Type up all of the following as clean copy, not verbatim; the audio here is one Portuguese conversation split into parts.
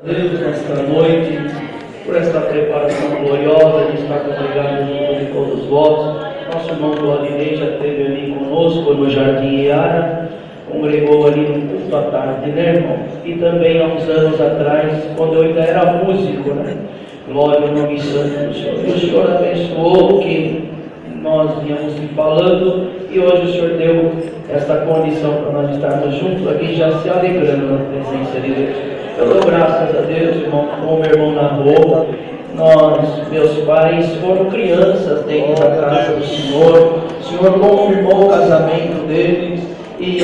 Deus, nesta noite, por esta preparação gloriosa de estar congregado junto de todos vós. Nosso irmão Claudinei já esteve ali conosco no Jardim Iara, congregou ali no culto à tarde, né, irmão? E também há uns anos atrás, quando eu ainda era músico, né? Glória ao nome santo do Senhor. E o Senhor abençoou o que nós íamos se falando, e hoje o Senhor deu esta condição para nós estarmos juntos aqui, já se alegrando na presença de Deus. Eu dou graças a Deus, irmão, como meu irmão narrou, nós, meus pais, foram crianças dentro da casa do Senhor. O Senhor confirmou o casamento deles e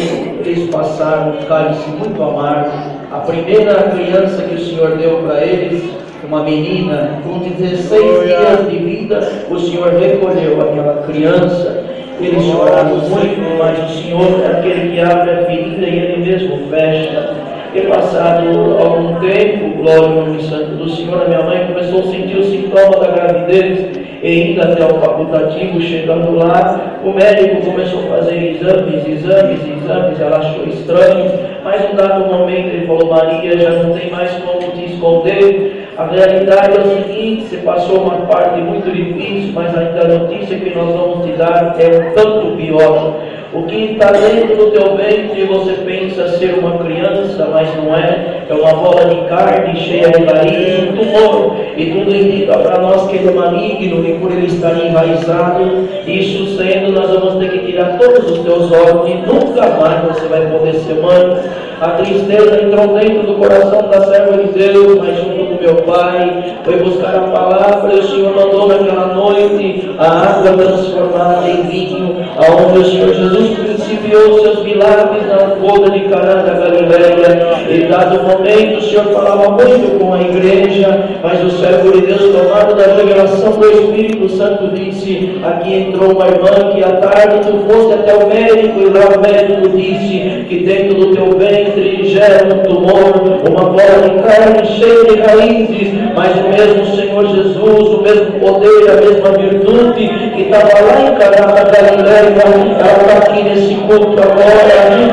eles passaram um cálice muito amargo. A primeira criança que o Senhor deu para eles, uma menina com 16 dias de vida, o Senhor recolheu aquela criança. Eles choraram muito, mas o Senhor é aquele que abre a ferida e Ele mesmo fecha. E passado algum tempo, glória ao nome santo do Senhor, a minha mãe começou a sentir os sintomas da gravidez e indo até o facultativo. Chegando lá, o médico começou a fazer exames, ela achou estranho, mas em um dado momento ele falou: Maria, já não tem mais como te esconder. A realidade é o seguinte: você passou uma parte muito difícil, mas ainda a notícia que nós vamos te dar é um tanto pior. O que está dentro do teu ventre, você pensa ser uma criança, mas não é. É uma bola de carne cheia de raízes, um tumor. E tudo indica para nós que ele é maligno, e por ele estar enraizado, isso sendo, nós vamos ter que tirar todos os teus órgãos, e nunca mais você vai poder ser mãe. A tristeza entrou dentro do coração da serva de Deus, mas junto com meu pai, foi buscar a palavra, e o Senhor mandou naquela noite a água transformada em vinho, aonde o Senhor Jesus principiou seus milagres na boda de Caná da Galileia. E dado o momento, o Senhor falava muito com a igreja, mas o servo de Deus, tomado da revelação do Espírito Santo, disse: aqui entrou uma irmã que à tarde tu foste até o médico, e lá o médico disse que dentro do teu ventre gera um tumor, uma bola de carne cheia de raízes, mas o mesmo Senhor Jesus, o mesmo poder, a mesma virtude que estava lá em Caná da Galileia, ela está aqui nesse culto agora.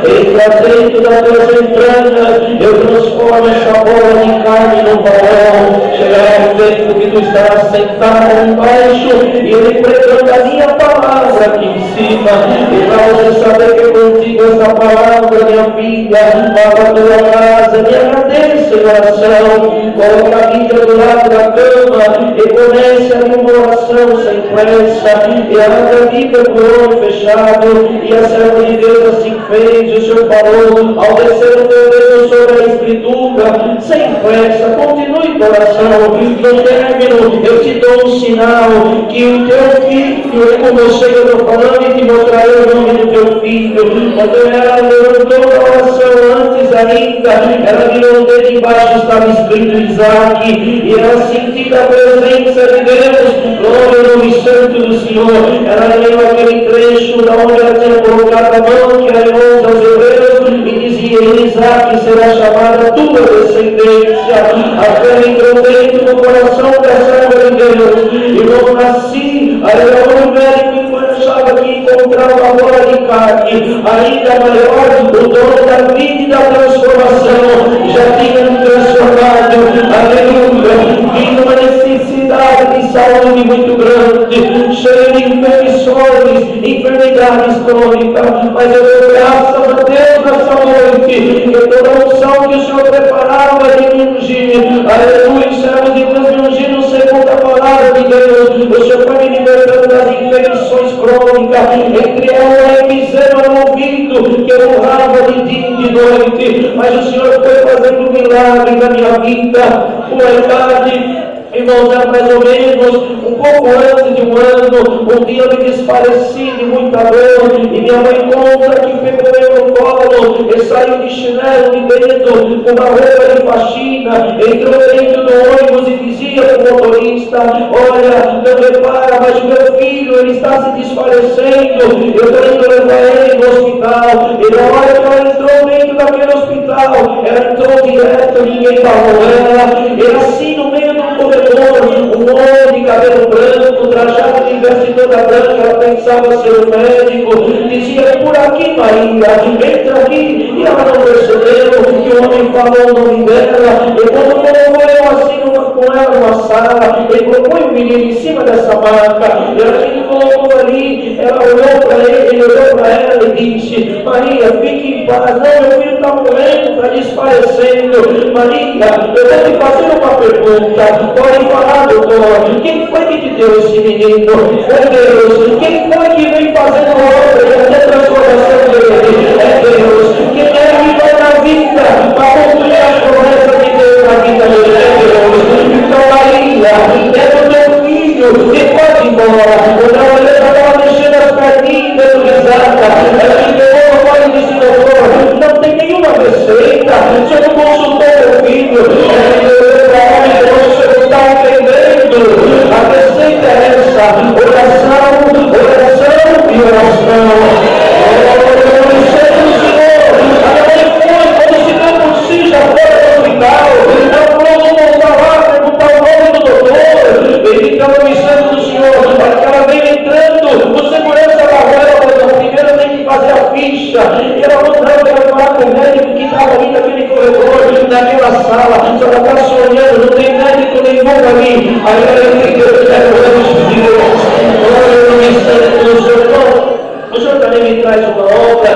Entra dentro das tuas entranhas, eu transformo essa bola de carne num balão. Chegará o tempo que tu estarás sentado embaixo e ele pregando a minha palavra aqui em cima, e para você saber que eu contigo essa palavra, minha filha, vá para a tua casa, me agradeça em oração, coloque a Bíblia do lado da cama e comece a uma oração sem pressa, e abra a Bíblia com o olho fechado. E a serva de Deus assim fez. O Senhor falou ao descer o teu dedo sobre a Escritura, sem pressa, continue com a oração. No término, eu te dou um sinal, que o teu filho, como eu chego, eu estou falando, e te mostrarei o nome do teu filho. Quando ela levantou a oração antes ainda, ela virou o dedo embaixo, estava escrito Isaac, e ela sentiu a presença de Deus. Glória ao nome santo do Senhor. Ela leu aquele trecho da onde ela tinha colocado a mão, que era 11 aos Hebreus, e dizia: Isaac será chamada tua descendência. A fé entrou dentro do coração da serva de Deus, e não nasci. Aí o médico, enquanto achava que encontrava uma bola de carne ainda maior, o dono da vida e da transformação já tinha me transformado. Aleluia. Tinha uma necessidade de saúde muito grande, cheia de enfermidades crônicas, mas eu dou graças a Deus nessa noite, que toda a unção que o Senhor preparava de me ungir, aleluia, servos de Deus me ungiram segundo a palavra de Deus. O Senhor foi me libertando das infecções crônicas, entre elas a eczema no ouvido, que eu urrava de dia e de noite, mas o Senhor foi fazendo um milagre na minha vida. Com a idade, irmãos, era mais ou menos um pouco antes de um ano, um dia eu me desfaleci de muita dor, e minha mãe conta que pegou eu no colo, e saiu de chinelo, de dedo, com uma roupa de faxina, entrou dentro do ônibus e dizia para o motorista: olha, não repara, mas o meu filho, ele está se desfalecendo, eu estou indo levar ele no hospital. E na hora que ela entrou dentro daquele hospital, ela entrou direto, ninguém falou ela, e assim no meio do corredor, um homem de cabelo branco, trajado de veste toda branca, ela pensava ser um médico, dizia: por aqui, Maria, entra aqui. E ela não percebeu que o homem falou o nome dela, e quando sala, ele colocou o menino em cima dessa maca, e a gente colocou ali, ela olhou para ele, ele olhou para ela e disse: Maria, fique em paz, não, meu filho está morrendo, está desfalecendo. Maria, eu vou te fazer uma pergunta, pode falar, doutor, quem foi que te deu esse menino? É Deus. Quem foi que vem fazendo obra de transformação dele? É Deus. Quem é que vai na vida para cumprir a promessa de Deus na vida dele? É Deus. Então, Maria, é o meu filho, e pode ir embora. Eu não olhei para ela mexendo as perninhas, dando risada. Ela me pegou no colo e disse: doutor, não tem nenhuma receita. O senhor não consultou meu filho. Você não está entendendo. A receita é essa: oração e oração. E ela mostrava que ela falava com o médico que estava ali naquele corredor, naquela sala, só está sonhando, não tem médico nenhum ali. Aí ela entendeu que era o anjo de Deus. O Senhor também me traz uma obra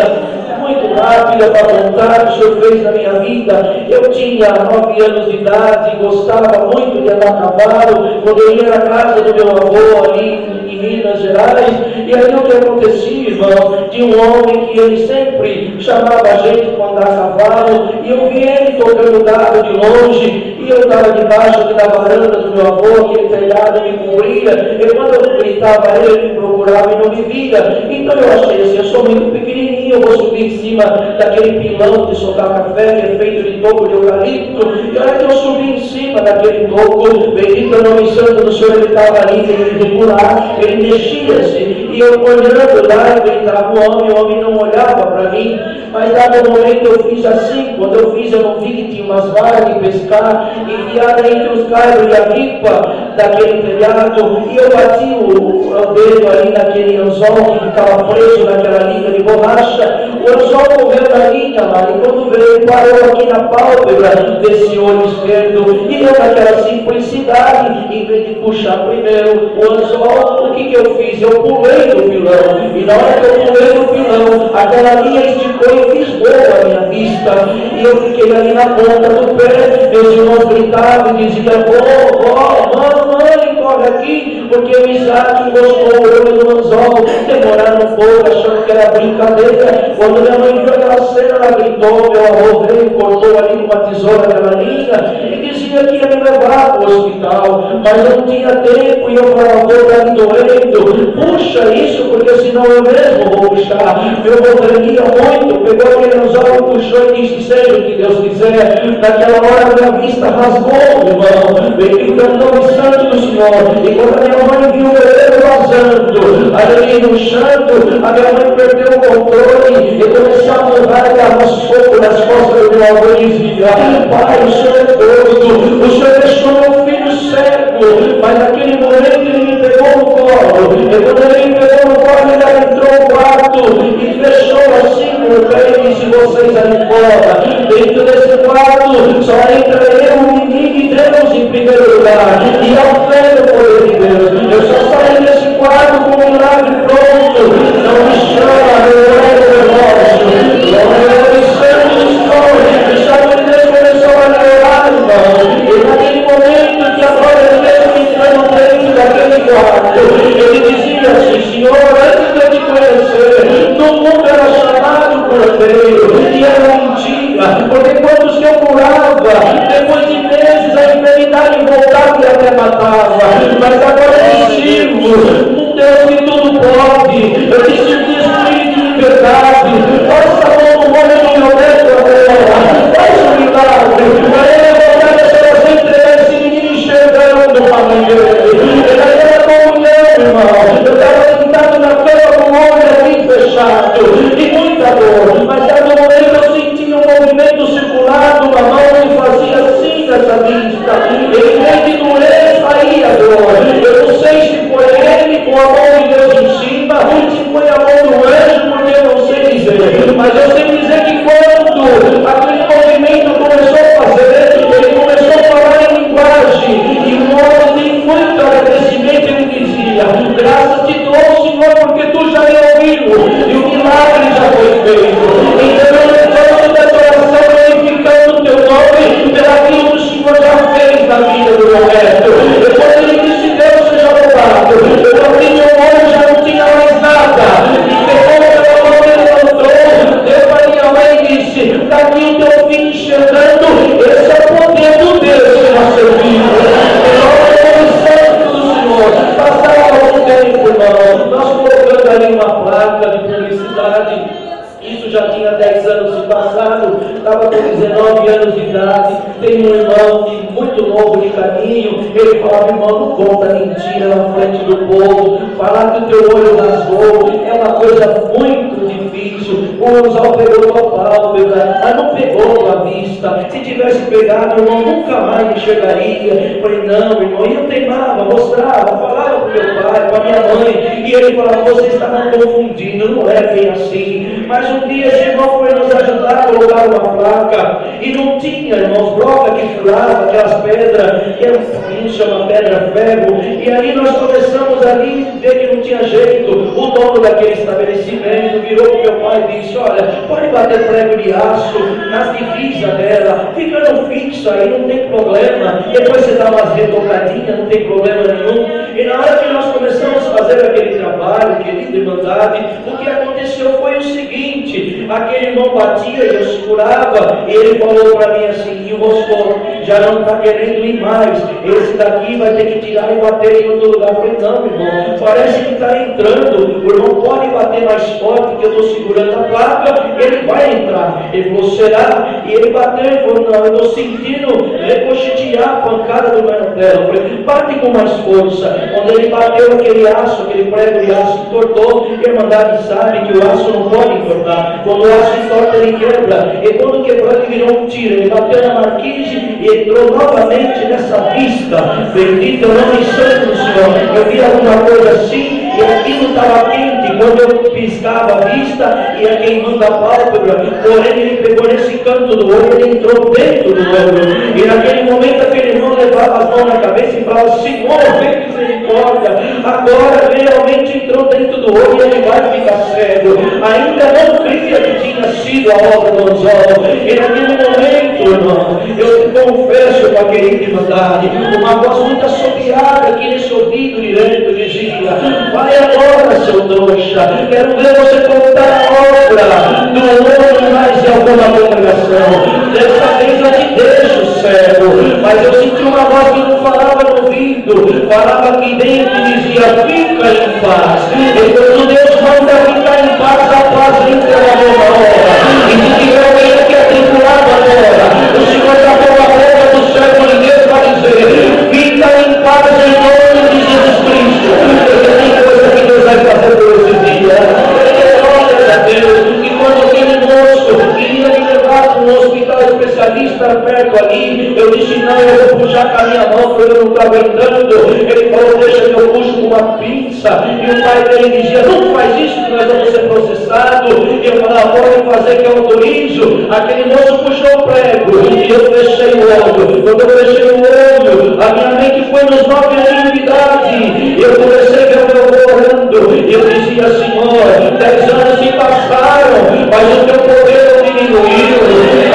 muito rápida para contar que o Senhor fez na minha vida. Eu tinha 9 anos de idade, gostava muito de andar a cavalo, quando eu ia na casa do meu avô ali em Minas Gerais, e aí o que acontecia, irmão, de um homem que ele sempre chamava a gente para andar a cavalo, e eu vi ele tocando gado de longe, e eu estava debaixo da varanda do meu avô, aquele telhado me cobria, e quando eu gritava ele me procurava e não me via. Então eu achei assim: eu sou muito pequenininho, eu vou subir em cima daquele pilão de soltar café, que é feito de toco de eucalipto, e olha que eu subi em cima daquele toco, bendito é o nome santo do Senhor, ele estava ali, ele regular, ele mexia-se, e eu olhando lá, eu gritava o homem não olhava para mim, mas dado momento eu fiz assim. Quando eu fiz, eu não vi que tinha umas varas de pescar enfiadas entre os caibros e a ripa daquele telhado, e eu bati o dedo ali naquele anzol que ficava preso naquela linha de borracha. O anzol correu na linha, Mari, e quando veio, ele parou aqui na pálpebra desse olho esquerdo, e eu naquela simplicidade, em vez de puxar primeiro o anzol, o que eu fiz? Eu pulei no pilão, e na hora que eu pulei no pilão, aquela linha esticou e fisgou a minha vista, e eu fiquei ali na ponta do pé. Meus irmãos gritavam e diziam: mamãe, corre aqui, porque o Isaac encostou o olho no anzol. Demoraram um pouco, achando que era brincadeira. Quando minha mãe viu aquela cena, ela gritou, meu avô veio, cortou ali com uma tesoura aquela linha, e dizia que ia me levar para o hospital, mas eu não tinha tempo, e eu falava: avô, está me doendo, puxa isso, porque senão eu mesmo vou puxar. Meu avô tremia muito, pegou aquele anzol, puxou e disse: seja o que Deus quiser. Naquela hora minha vista rasgou, irmão, bendito é o nome santo do Senhor. E quando a minha mãe viu o bebê vazando, ali no chanto, a minha mãe perdeu o controle e começou a mudar e dar uns socos nas costas do meu avô e dizia: pai, o Senhor é todo, o Senhor deixou meu filho cego. Mas naquele momento ele me pegou no colo, e quando ele me pegou no colo, ele entrou no quarto e fechou assim o pé e disse: vocês ali fora, dentro desse quarto só entra eu, o menino e Deus em primeiro lugar, e ao fé do poder de Deus. Eu só saí desse quarto com um milagre pronto. Não me chama, eu era o relógio, não era o santo dos céus. O Senhor de Deus começou a melhorar, irmão, e naquele momento que agora eu mesmo entrando dentro daquele quarto, ele dizia assim: Senhor, antes de eu te conhecer, no mundo era chamado cordeiro, e era mentira, porque quantos que eu curava, depois de meses a enfermidade voltava e até matava, mas agora eu sirvo um Deus que tudo pode. Eu te sirvo espírito de verdade. Passa a mão no olho do meu neto agora, faz um milagre, para ele voltar a ser assim, entregar esse menino enxergando a mãe dele. Ele era comunhão, irmão. Eu estava sentado na cama com o olho aqui fechado, e muita dor, mas dado um momento eu sentia um movimento circular numa mão que fazia assim nessa vista, em vez de doer, saía dor. Eu não sei se foi ele com a mão de Deus em cima, se foi a mão do anjo, porque eu não sei dizer, mas eu sei dizer que quando aquele movimento começou a fazer, ele começou a falar em linguagem, e um homem aberto. E quando ele disse, Deus seja louvado, eu abri meu olho, já não tinha mais nada. E pegou pela mão, ele levantou, deu para minha mãe e disse, está aqui o teu filho enxergando, esse é o poder do Deus que nós servimos. Passava algum tempo, irmão, nós colocando ali uma placa de publicidade. Isso já tinha 10 anos de passado, estava com 19 anos de idade. Tem um irmão muito novo de caminho. Ele falava, irmão, não conta mentira na frente do povo. Falar que o teu olho rasgou é uma coisa muito difícil. O anzol pegou tua pálpebra, mas não pegou tua vista. Se tivesse pegado, irmão, nunca mais enxergaria. Eu falei, não, irmão, e eu teimava, mostrava, falava para o meu pai, para minha mãe. E ele falava, você está me confundindo, não é bem assim. Mas um dia esse irmão foi nos ajudar a colocar uma placa e não tinha, irmãos, broca que furava aquelas pedras, que a gente chama pedra ferro. E aí nós começamos ali a ver que não tinha jeito. O dono daquele estabelecimento virou para o meu pai e disse, olha, pode bater prego de aço nas divisas dela, ficando fixo aí, não tem problema. Depois você dá umas retocadinhas, não tem problema nenhum. E na hora que nós começamos a fazer aquele trabalho, querida irmandade, o que aconteceu foi o seguinte: aquele irmão batia e eu segurava, e ele falou para mim assim, e o Roscoe já não está querendo ir mais, esse daqui vai ter que tirar e bater em outro lugar. Eu falei, não, irmão, parece que está entrando, o irmão pode bater mais forte, que eu estou segurando a placa, ele vai entrar. Ele falou, será? E ele bateu e falou, não, eu estou sentindo recochetear a pancada do martelo. Eu falei, bate com mais força. Quando ele bateu aquele aço, aquele prego de aço, entortou. A irmandade sabe que o aço não pode entortar. Quando o aço entorta, ele quebra. E quando quebrou, ele virou um tiro. Ele bateu na marquise e entrou novamente nessa vista. Bendito é o nome santo do Senhor. Eu vi alguma coisa assim, e aquilo estava quente. Quando eu piscava a vista, ia queimando a pálpebra. Porém, ele pegou nesse canto do olho, ele entrou dentro do olho. E naquele momento, aquele irmão levava as mãos na cabeça e falava, Senhor, vem misericórdia. Agora realmente entrou dentro do olho e ele vai ficar cego. Ainda não cria que tinha sido a obra do anzol. E naquele momento, irmão, eu te confesso com a querida irmandade, uma voz muito assobiada aqui nesse ouvido direito dizia, vai agora, seu trouxa, quero ver você contar a obra do olho mais de alguma congregação. Dessa vez eu te deixo cego. Mas eu senti uma voz que não falava no ouvido, falava aqui dentro e dizia, fica em paz. E quando Deus manda ficar em paz, a paz entra na mesma hora. E se tiver alguém aqui atribulado agora, o Senhor está com a boca do céu e Deus vai dizer, fica em paz em nome de Jesus Cristo. Porque tem coisa que Deus vai fazer por esse dia. Glória a Deus. E quando aquele moço queria me levar para um hospital especialista perto ali, eu disse, não, eu vou puxar com a minha mão, porque eu não estou aguentando. Ele falou, deixa que eu puxo com uma pinça. E o pai dele dizia, não faz isso que nós vamos ser processados. E eu falava, pode fazer que eu autorizo. Aquele moço puxou o prego e eu fechei o olho. Quando eu fechei o olho, a minha mente foi nos 9 anos de idade. Eu comecei a ver o meu avô orando. E eu dizia, Senhor, 10 anos se passaram, mas o teu poder não diminuiu.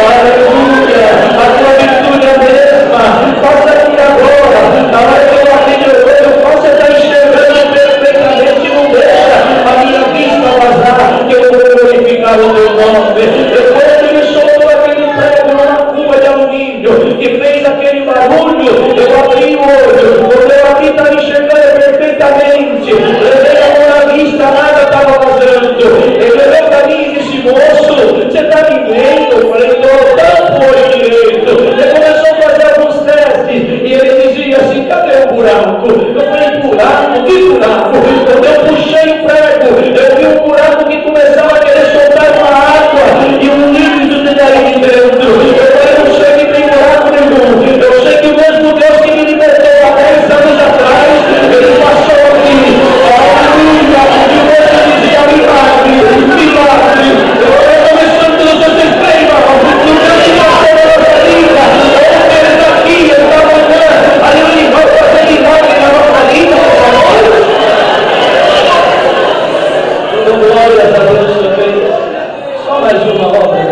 Aleluia, a tua virtude é a mesma. Faça aqui agora, na hora que eu abrir meu olho, eu posso estar enxergando perfeitamente. Não deixa a minha vista vazar, que eu vou glorificar o teu nome. Depois que ele soltou aquele prego numa cuba de alumínio, que fez aquele barulho, eu abri o olho. Quando eu abri, estava enxergando perfeitamente. Levei a mão na vista, nada estava vazando. Ele olhou para mim e disse, moço, você está me vendo? Eu falei, estou, tanto olho direito. Ele começou a fazer alguns testes e ele dizia assim, cadê o buraco? Eu falei, buraco? Que buraco? Quando eu puxei o prego, eu vi um buraco que começava a querer soltar uma água e um líquido de daí de dentro. Eu falei, não sei que tem buraco nenhum. Eu sei que o mesmo Deus que me libertou há 10 anos atrás, ele passou aqui. Aleluia! E você dizia, milagre, milagre. Eu estou começando todos vocês três, irmão. Não tem que passar na nossa vida. Ele está aqui, ele está amanhã. Aleluia, vai fazer milagre na nossa vida, por favor. Glórias a Deus também. Só mais uma obra.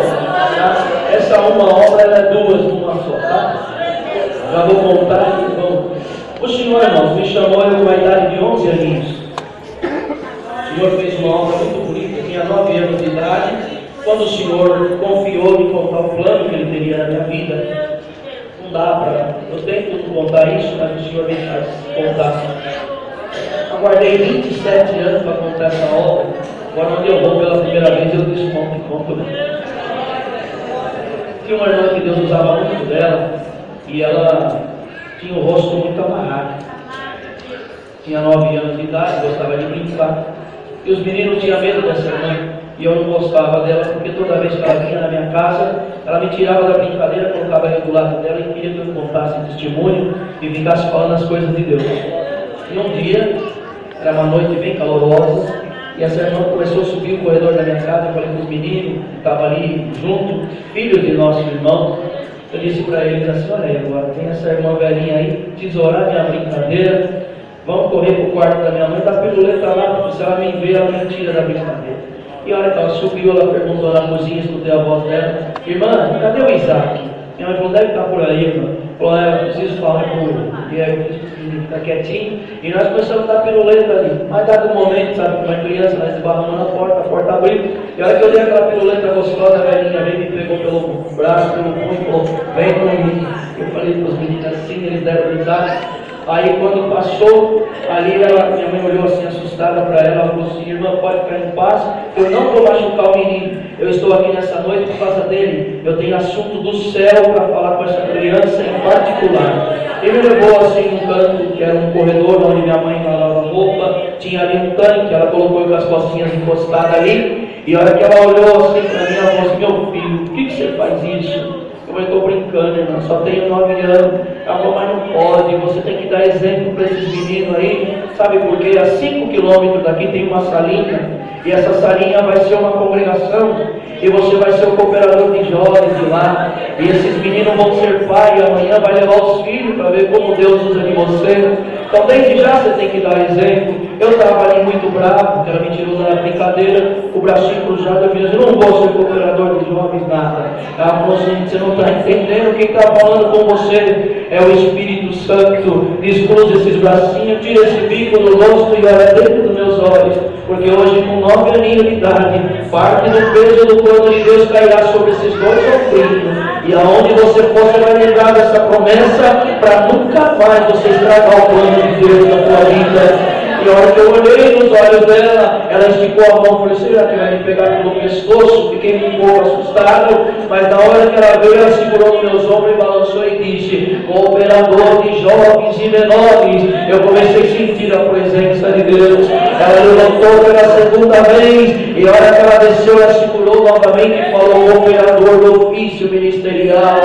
Tá? Essa uma obra, ela é duas numa só, tá? Já vou contar e vou Senhor, irmãos, me chamou eu com a idade de 11 aninhos. O Senhor fez uma obra muito bonita, tinha 9 anos de idade, quando o Senhor confiou de contar o plano que Ele teria na minha vida. Não dá para, eu tento contar isso, mas o Senhor me faz contar. Aguardei 27 anos para contar essa obra. Agora, onde eu vou pela primeira vez, eu desconto e conto. Tinha uma irmã que Deus usava muito dela, e ela tinha o rosto muito amarrado. Tinha 9 anos de idade, gostava de brincar. E os meninos tinham medo dessa irmã, e eu não gostava dela, porque toda vez que ela vinha na minha casa, ela me tirava da brincadeira, colocava ali do lado dela e queria que eu contasse testemunho e ficasse falando as coisas de Deus. E um dia, era uma noite bem calorosa, e essa irmã começou a subir o corredor da minha casa. Eu falei com os meninos que estavam ali junto, filhos de nosso irmão. Eu disse para eles assim: olha aí, agora tem essa irmã velhinha aí, tesourar minha brincadeira, vamos correr para o quarto da minha mãe, dá piruleta lá, porque se ela me ver, ela me tira da brincadeira. E a hora que ela subiu, ela perguntou na cozinha, escutei a voz dela: irmã, cadê o Isaac? Minha mãe falou: deve estar por aí, irmã. Falou: eu preciso falar com ele. E aí eu fiz ficar quietinho, e nós começamos a dar piruleta ali. Mas dado um momento, sabe, como é criança, nós esbarramos na porta, a porta abriu, e a hora que eu dei aquela piruleta gostosa, a velhinha veio, me pegou pelo braço, pelo punho, e falou: vem comigo. Eu falei para os meninos assim, eles deram risada. Aí quando passou, ali minha mãe olhou assim assustada para ela, falou assim: irmã, pode ficar em paz, eu não vou machucar o menino, eu estou aqui nessa noite por causa dele, eu tenho assunto do céu para falar com essa criança em particular. Ele me levou assim num canto, que era um corredor onde minha mãe lavava roupa, tinha ali um tanque, ela colocou com as costinhas encostadas ali, e a hora que ela olhou assim para mim, ela falou assim: meu filho, por que você faz isso? Eu estou brincando, irmão, só tenho 9 anos. Ela falou: mas não pode, você tem que dar exemplo para esses meninos aí. Sabe por quê? A 5 quilômetros daqui tem uma salinha, e essa salinha vai ser uma congregação, e você vai ser o cooperador de jovens de lá, e esses meninos vão ser pai, e amanhã vai levar os filhos para ver como Deus usa de você. Então desde já você tem que dar exemplo. Eu estava ali muito bravo, porque ela me tirou da brincadeira, o bracinho cruzado. Eu fiz: eu não vou ser cooperador de jovens, nada. Ela falou assim: você não está entendendo, quem está falando com você é o Espírito Santo. Descruza esses bracinhos, tira esse bico do rosto e olha dentro dos meus olhos, porque hoje, com 9 aninhos de idade, parte do peso do plano de Deus cairá sobre esses dois sofridos, e aonde você for, você vai lembrar dessa promessa para nunca mais você estragar o plano de Deus na sua vida. E a hora que eu olhei nos olhos dela, ela esticou a mão, falei: será que vai me pegar pelo pescoço? Fiquei um pouco assustado, mas na hora que ela veio, ela segurou nos meus ombros e balançou e disse: cooperador de jovens e menores. Eu comecei a sentir a presença de Deus. Ela levantou pela segunda vez, e a hora que ela desceu, ela segurou novamente e falou: cooperador do ofício ministerial.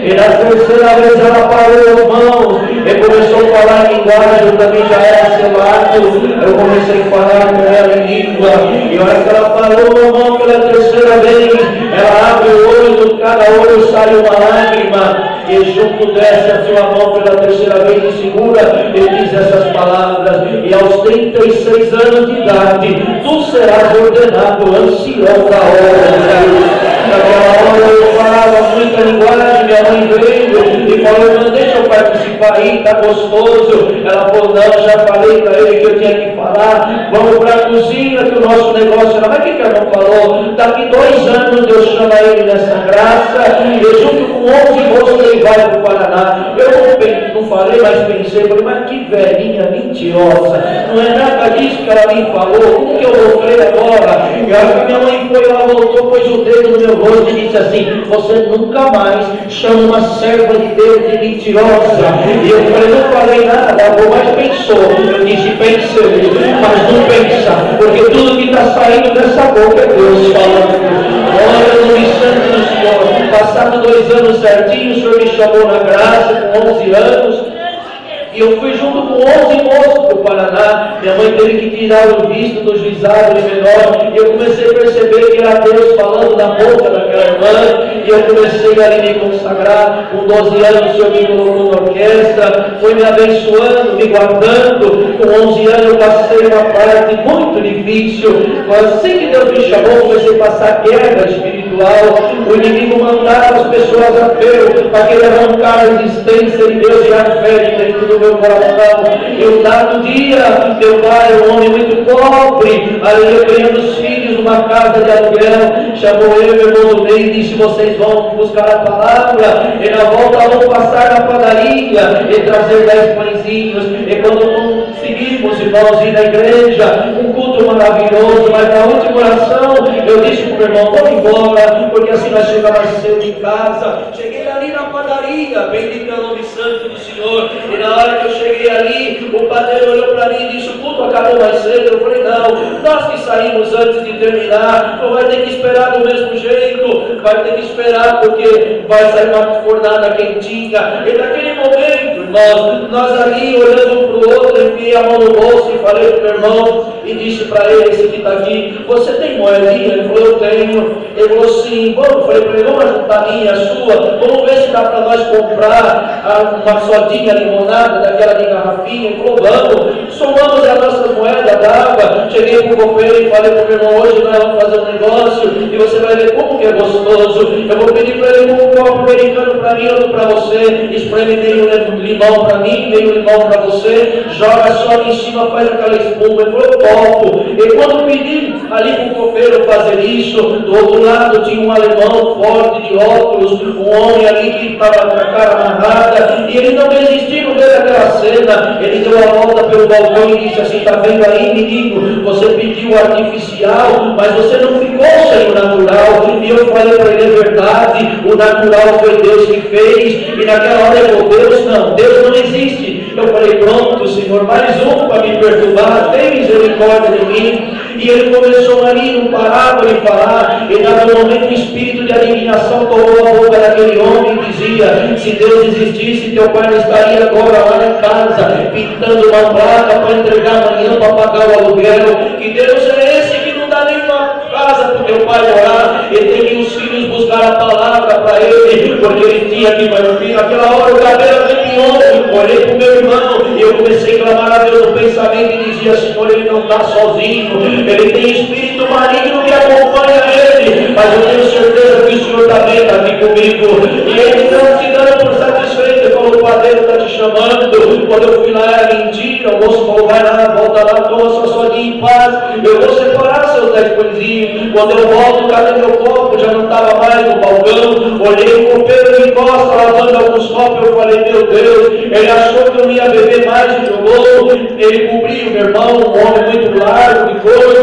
E na terceira vez ela parou as mãos e começou a falar em linguagem. Eu também já era selado. Eu comecei a falar com ela em língua, e a hora que ela falou, meu irmão, pela terceira vez, ela abre o olho, de cada olho sai uma lágrima, e junto desce a sua mão pela terceira vez e segura, e diz essas palavras: e aos 36 anos de idade, tu serás ordenado ancião da obra de Deus. Naquela hora eu falava muita linguagem, minha mãe veio e falou: irmã, deixa eu participar aí, tá gostoso. Ela falou: não, já falei para ele que eu tinha que falar, vamos para a cozinha que o nosso negócio era. Mas o que ela não falou? Daqui 2 anos Deus chama ele nessa graça, e junto com 11 moços ele vai para o Paraná. Eu não falei, mas pensei, falei: mas que velhinha mentirosa, não é nada disso que ela me falou, como que eu vou crer agora? E a hora que minha mãe foi, ela voltou, pôs o dedo no meu rosto e disse assim: você nunca mais chama uma serva de Deus de mentirosa. E eu falei: não falei nada, mas pensou. Eu disse: pensei, mas não pensa, porque tudo que está saindo dessa boca é Deus falando. Olha, no instante do Senhor, passado 2 anos certinho, o Senhor me chamou na graça com 11 anos. E eu fui junto com 11 moços para o Paraná. Minha mãe teve que tirar o visto do juizado de menor. E eu comecei a perceber que era Deus falando da boca daquela irmã. E eu comecei a me consagrar. Com 12 anos o Senhor me colocou na orquestra, foi me abençoando, me guardando. Com 11 anos eu passei uma parte muito difícil. Mas assim que Deus me chamou, comecei a passar guerra espiritual. espiritual. O inimigo mandava as pessoas a Deus para que ele arrancar a existência de Deus e a fé de dentro do meu coração. E um dado dia, meu pai, um homem muito pobre, ali ganhando os filhos numa casa de aluguel, chamou eu e meu irmão do meio e disse: vocês vão buscar a palavra, e na volta vão passar na padaria e trazer 10 pãezinhos. E quando conseguimos, irmãos, ir na igreja, um culto maravilhoso, mas na última oração eu disse para o meu irmão: vamos embora, porque assim nós chegamos mais cedo em casa. Cheguei ali na padaria, bendito é o nome santo do Senhor, e na hora que eu cheguei ali, o padeiro olhou para mim e disse: o culto acabou mais cedo. Eu falei: não, nós que saímos antes de terminar, não vai ter que esperar do mesmo jeito, vai ter que esperar porque vai sair uma fornada quentinha. E naquele momento, irmãos, nós ali olhando um para o outro, eu enfiei a mão no bolso e falei para o meu irmão e disse para ele, esse que está aqui: você tem moedinha? Ele falou: eu tenho. Ele falou assim: bom, eu falei para ele: vamos juntar a minha, a sua, vamos ver se dá para nós comprar uma sodinha limonada daquela de garrafinha. Ele falou: vamos. Somamos as nossas moedas d'água. Cheguei para o copeiro e falei para o meu irmão: hoje nós vamos fazer um negócio e você vai ver como que é gostoso. Eu vou pedir para ele um copo americano para mim, outro para você, espreme meio limão para mim, meio limão para você, joga só ali em cima, faz aquela espuma. Ele falou: topo. E quando pedi ali para o copeiro fazer isso, do outro lado tinha um alemão forte de óculos, um homem ali que estava com a cara amarrada, e ele não desistiu no meio daquela cena. Ele deu a volta pelo balcão e disse assim: está vendo aí, menino, você pediu o artificial, mas você não ficou sem o natural. E eu falei para ele: é verdade, o natural foi Deus que fez. E naquela hora ele falou: Deus não, Deus não existe. Eu falei: pronto, Senhor, mais um para me perturbar, tem misericórdia de mim. E ele começou ali, não parava de falar, e dado um momento o espírito de adivinação tomou a boca daquele homem e dizia: se Deus existisse, teu pai não estaria agora lá em casa, pintando uma placa para entregar amanhã para pagar o aluguel. Que Deus é esse que não dá nenhuma casa para o teu pai morar? Ele tem que os filhos buscar a palavra para ele, porque ele tinha que ir. Naquela hora o cabelo arrepiou, olhei para o meu irmão e eu comecei a clamar a Deus no pensamento e dizia: Senhor, ele não está sozinho, ele tem espírito maligno que acompanha ele, mas eu tenho certeza que o Senhor também está aqui comigo. E ele não se dando por satisfeito, ele falou: o padeiro está te chamando. Quando eu fui lá era mentira. O moço falou: vai lá, volta lá, toma sua sodinha em paz, eu vou separar seus 10 pãezinhos. Quando eu volto, cadê meu copo? Já não estava mais no balcão. Olhei o copeiro de costa lavando alguns copos. Eu falei: meu Deus, ele achou que eu não ia beber mais e jogou. Ele cobriu meu irmão, um homem muito largo de corpo.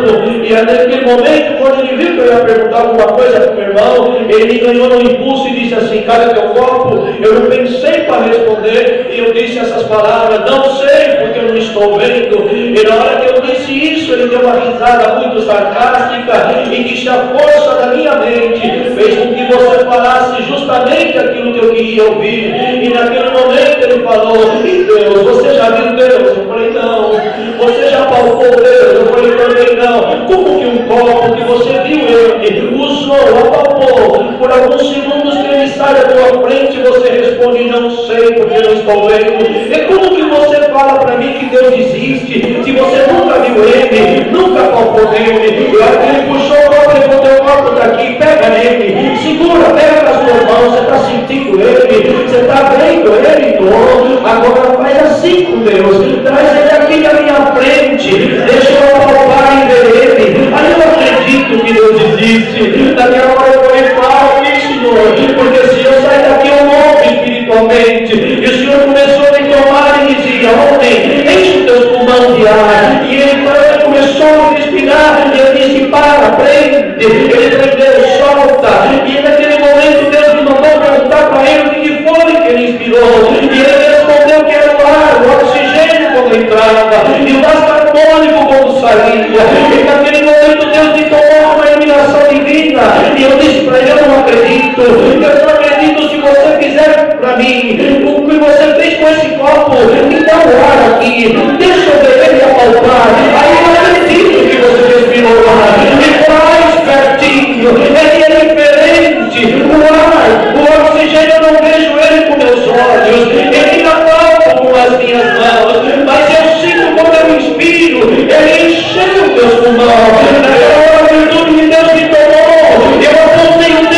E naquele momento, quando ele viu que eu ia perguntar alguma coisa para o meu irmão, ele me ganhou no impulso e disse assim: cadê teu copo? Eu não pensei para responder e eu disse essas palavras: não sei, porque eu não estou vendo. E na hora que eu disse isso, ele deu uma risada muito sarcástica e disse: a força da minha mente fez com que você falasse justamente aquilo que eu queria ouvir. E naquele momento ele falou: e Deus, você já viu Deus? Eu falei: não. Você já palpou Deus? Eu falei: também não. Como que um copo que você viu ele, usou, apalpou, por alguns segundos que ele sai da tua frente, você responde: não sei, porque não estou vendo. E como que você fala para mim que Deus existe, se você nunca viu ele, nunca palpou nele? E aí ele puxou o copo e falou: teu copo está aqui, pega nele, segura, pega nas tuas mãos, você está sentindo ele, você está vendo ele? Não. Agora faz assim com Deus, traz ele aqui na minha frente, deixa eu palpar e ver ele. Aí eu acredito que Deus existe. Naquela hora eu falei: fala, Senhor, porque se eu sair daqui eu morro espiritualmente. E o Senhor começou a me tomar e dizia: homem, enche os teus pulmões de ar. E ele começou a respirar e eu disse: para, prende. Ele prendeu, solta. E naquele momento Deus me mandou perguntar para ele o que foi que ele inspirou. E ele respondeu que era o ar, o oxigênio quando entrava e o gás carbônico quando saía. E naquele momento Deus me tomou uma iluminação divina. E eu disse para ele: eu não acredito. Eu só acredito se você fizer para mim o que você fez com esse copo. Me dá um ar aqui, deixa eu ver ele apalpar. Aí eu acredito que você respirou lá. E faz pertinho, ele é diferente. O ar, o oxigênio, eu não vejo ele com meus olhos, ele não palpa com as minhas mãos, mas eu sinto como eu inspiro, ele encheu meus pulmões. Naquela hora a virtude de Deus me tomou. Eu apontei o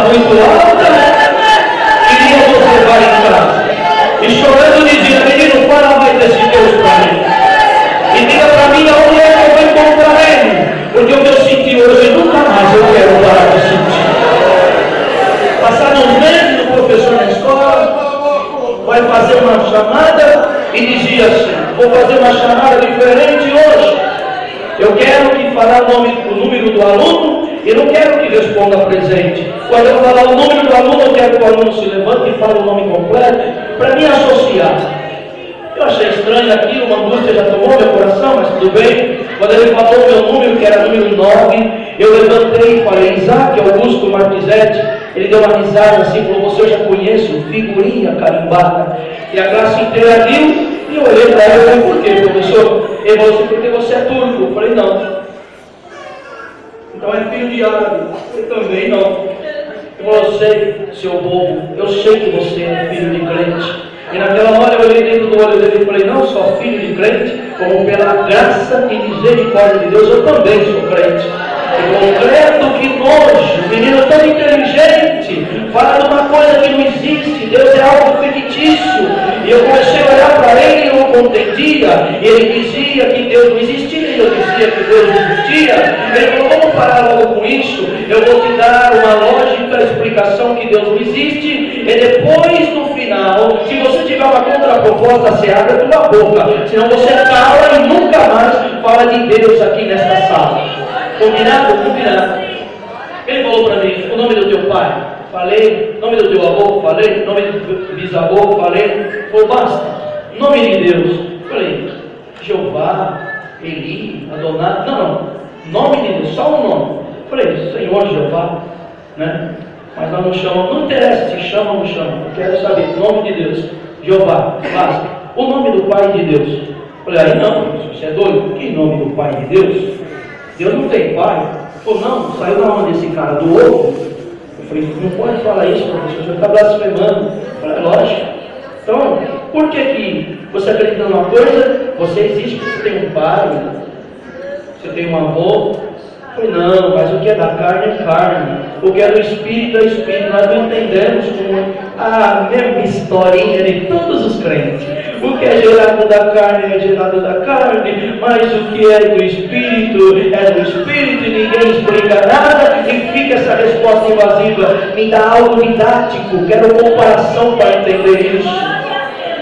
muito alta, queria você vai em casa. E chorando dizia, menino, fala mais desse Deus para mim. E diga para mim aonde é que eu vou encontrar Ele. Porque o que eu senti hoje, nunca mais eu quero parar de sentir. Passaram uns meses, o professor na escola vai fazer uma chamada e dizia assim, vou fazer uma chamada diferente hoje. Eu quero que falar o número do aluno e não quero que responda presente. Quando eu falar o número do aluno, eu quero que o aluno se levante e fale o nome completo para me associar. Eu achei estranho aquilo, uma angústia já tomou meu coração, mas tudo bem. Quando ele falou o meu número, que era número 9, eu levantei e falei, Isaac Augusto Martizete. Ele deu uma risada assim, falou, você eu já conheço, figurinha carimbada. E a classe inteira viu, e eu olhei para ele e falei, por quê, professor? Ele falou assim, porque você é turco. Eu falei, não. Então é filho de árabe. Eu também não. Ele falou, eu sei, seu bobo, eu sei que você é filho de crente. E naquela hora eu olhei dentro do olho dele e falei, não só filho de crente, como pela graça e misericórdia de Deus, eu também sou crente. Concreto, que nojo, menino tão inteligente, fala de uma coisa que não existe, Deus é algo fictício. E eu comecei a olhar para ele e eu não compreendia. E ele dizia que Deus não existia, e eu dizia que Deus não existia. Ele falou, vamos parar logo com isso, eu vou te dar uma lógica, explicação que Deus não existe, e depois no final, se você tiver uma contraproposta, você abre a tua boca, senão você cala e nunca mais fala de Deus aqui nesta sala. Combinado? Combinado. Ele falou para mim, o nome do teu pai? Falei. Nome do teu avô? Falei. Nome do bisavô? Falei. Falou, basta. Nome de Deus. Falei, Jeová, Eli, Adonai. Não. Nome de Deus, só um nome. Falei, Senhor Jeová, né? Mas nós não chamamos, não interessa se chama ou não chama. Eu quero saber, nome de Deus. Jeová, basta. O nome do Pai de Deus. Falei, aí não, você é doido. Que nome do Pai de Deus? Deus não tem pai? Ou não, saiu da onde esse cara? Do ovo? Eu falei, não pode falar isso, professor, você está blasfemando. Eu falei, lógico. Então, por que você acredita numa coisa, você existe porque você tem um pai, você tem um avô? Eu falei, não, mas o que é da carne é carne, o que é do espírito é espírito. Nós não entendemos como a mesma historinha de todos os crentes. O que é gerado da carne é gerado da carne, mas o que é do espírito é do espírito, e ninguém explica nada e fica essa resposta invasiva. Me dá algo didático, quero comparação para entender isso.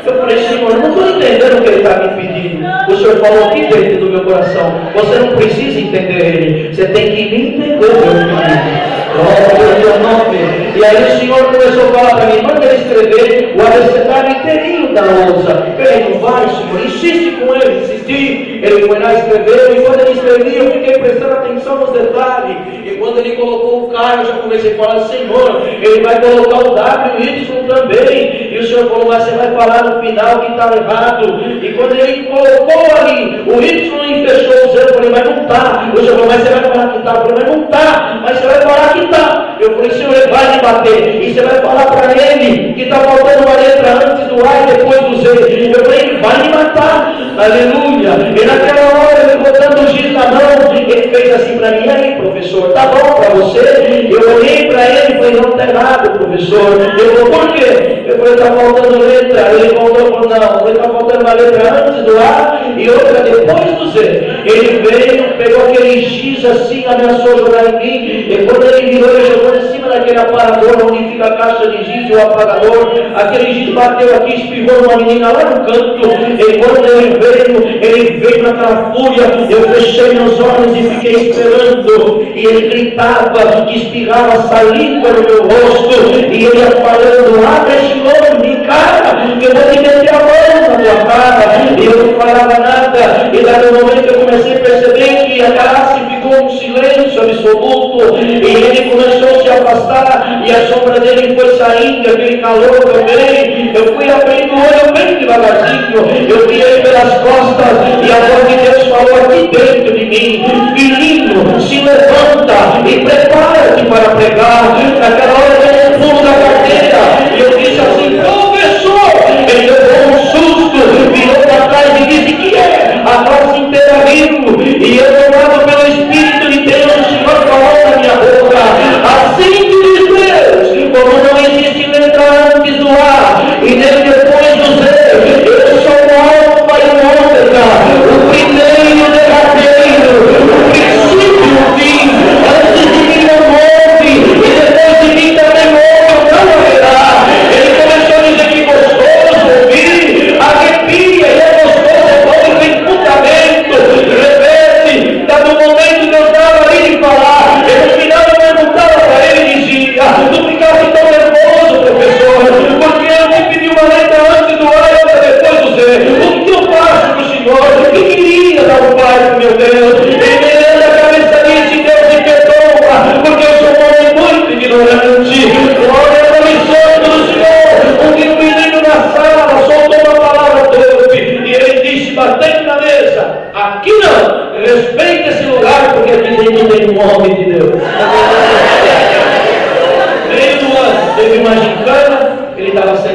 Eu falei, Senhor, eu não estou entendendo o que Ele está me pedindo. O Senhor falou aqui dentro do meu coração, você não precisa entender Ele, você tem que me entender, meu filho. Glória ao teu nome. E aí o Senhor começou a falar para mim, manda ele escrever o abecedário inteirinho da lousa. Ele não vai, Senhor, insiste com ele, insisti. Ele foi lá e escreveu, e quando ele escrevia, eu fiquei prestando atenção nos detalhes. E quando ele colocou o K, eu já comecei a falar, Senhor, ele vai colocar o W e o Y também. E o Senhor falou, mas você vai falar no final que está errado. E quando ele colocou ali o Y e fechou o zero, eu falei, mas não está. O Senhor falou, mas você vai falar que está. Eu falei, mas não está, mas você vai falar que está. Eu falei, Senhor, ele vai me bater. E você vai falar para ele que está faltando uma letra antes do A e depois do Z. Eu falei, ele vai me matar. Aleluia. E naquela hora, ele botando o giz na mão, ele fez assim para mim, aí, professor, tá bom para você? Eu olhei para ele e falei, não está errado, professor. Ele falou, por quê? Eu falei, está faltando letra. Ele falou, não, está faltando uma letra antes do A e outra depois do Z. Ele veio, pegou aquele giz assim, ameaçou jogar em mim, e quando ele virou, ele jogou em cima daquele aparador onde fica a caixa de giz e o apagador. Aquele giz bateu aqui, espirrou numa menina lá no canto, e quando ele veio naquela fúria, eu fechei meus olhos e fiquei esperando, e ele gritava, que espirrava saliva no meu rosto, e ele ia falando, abre esse nome, cara, que eu vou te meter a mão na tua cara. E eu não falava nada, e daí no momento eu comecei a perceber que a classe ficou um silêncio absoluto, e ele começou a se afastar, e a sombra dele foi saindo, aquele calor também. Eu fui abrindo o olho bem devagarzinho, eu vi ele pelas costas, e a voz de Deus falou aqui dentro de mim, filhinho, se levanta e prepara-te para pregar. Naquela hora eu dei um pulo da cadeira, e eu disse assim, professor. Ele levou um susto, virou para trás e disse que a classe inteira riu, e eu tomado pelo Espírito de Deus, o Senhor falou na minha boca, assim diz Deus,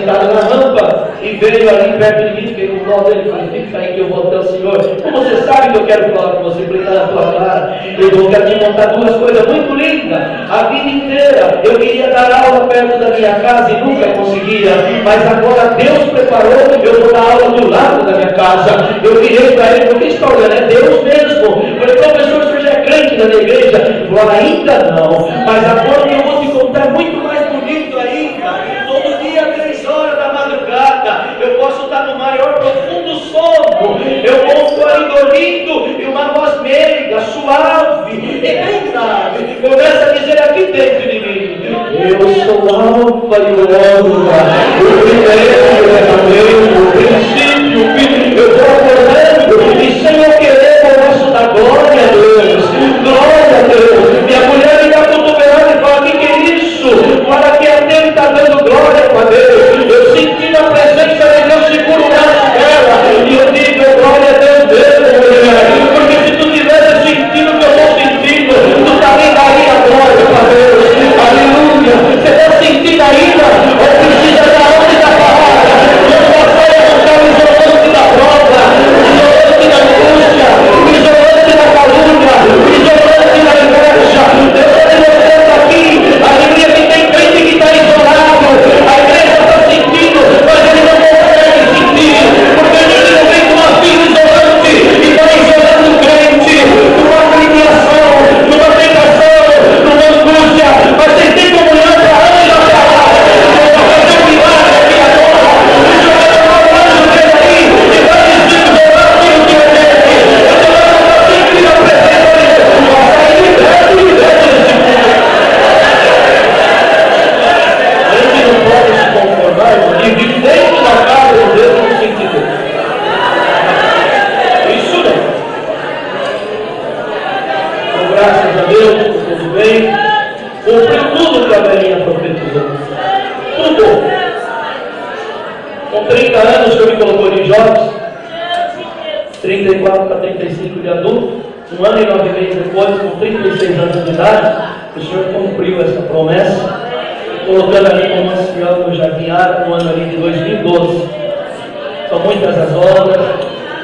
sentado na rampa e veio ali perto de mim, fiquei com dó dele, falei, fica aí que eu vou até o Senhor. Como você sabe que eu quero falar com você, falei, tá na tua cara. Eu quero te contar duas coisas muito lindas. A vida inteira eu queria dar aula perto da minha casa e nunca conseguia, mas agora Deus preparou, eu vou dar aula do lado da minha casa. Eu virei para ele, porque está olhando, é Deus mesmo. Eu falei, professor, você já é crente na minha igreja? Ele falou, ainda não, mas agora eu vou te contar muito mais bonito ainda. Todo dia, 3 horas da madrugada, eu posso estar no maior profundo sono, eu posso estar ali dormindo e uma voz meiga, suave, e bem grave, começa a dizer aqui dentro de mim, eu sou o Alfa e o Ômega, o primeiro e o verdadeiro, o princípio, o fim. Eu vou acordando e sem eu querer começo a dar glória a Deus, glória a Deus. Minha mulher me dá cotovelada e fala, que é isso? Para que a Deus está dando glória para Deus. Eu senti na presença de Deus, seguro o braço dela e eu digo, glória a Deus mesmo, mulher, porque se tu tivesse sentindo o que eu estou sentindo, tu também daria glória para Deus. Aleluia. Você está sentindo ainda? Ou precisa da onde da palavra? Nós passamos por o isolante da prova, o isolante da angústia, o isolante da calúnia, o isolante da inveja. Deus está mostrando aqui a alegria que tem crente que está isolado. A igreja está sentindo, mas ele não consegue sentir, porque a gente não vem com uma filha isolante e está isolando o crente numa agremiação, numa tentação, numa angústia, mas ele tem comunhão para anjo a palavra. Eu vou fazer um milagre aqui agora. Deixa eu ver o anjo dele aí e vai dizendo que eu aquilo que eu tenho. Eu estou sentindo a presença de Jesus. Sai liberto desse mundo. A gente não pode se conformar e viver dentro da casa de Deus no sentido. Isso não. Então, graças a Deus, tudo bem. Cumpriu tudo que a velhinha profetizou. Tudo. Com 30 anos, o Senhor me colocou de jovens. 34 para 35 de adulto. 1 ano e 9 meses depois, com 36 anos de idade, o Senhor cumpriu essa promessa, colocando ali como ancião no Jardim Ara, no ano ali de 2012. São muitas as obras,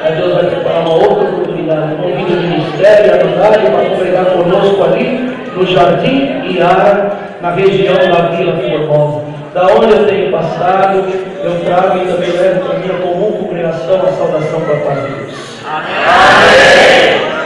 mas Deus vai preparar uma outra oportunidade, um convite do ministério e a verdade para congregar conosco ali no Jardim Iara, na região da Vila Formosa. Da onde eu tenho passado, eu trago e também levo para a minha comum congregação a saudação da paz de Deus. Amém.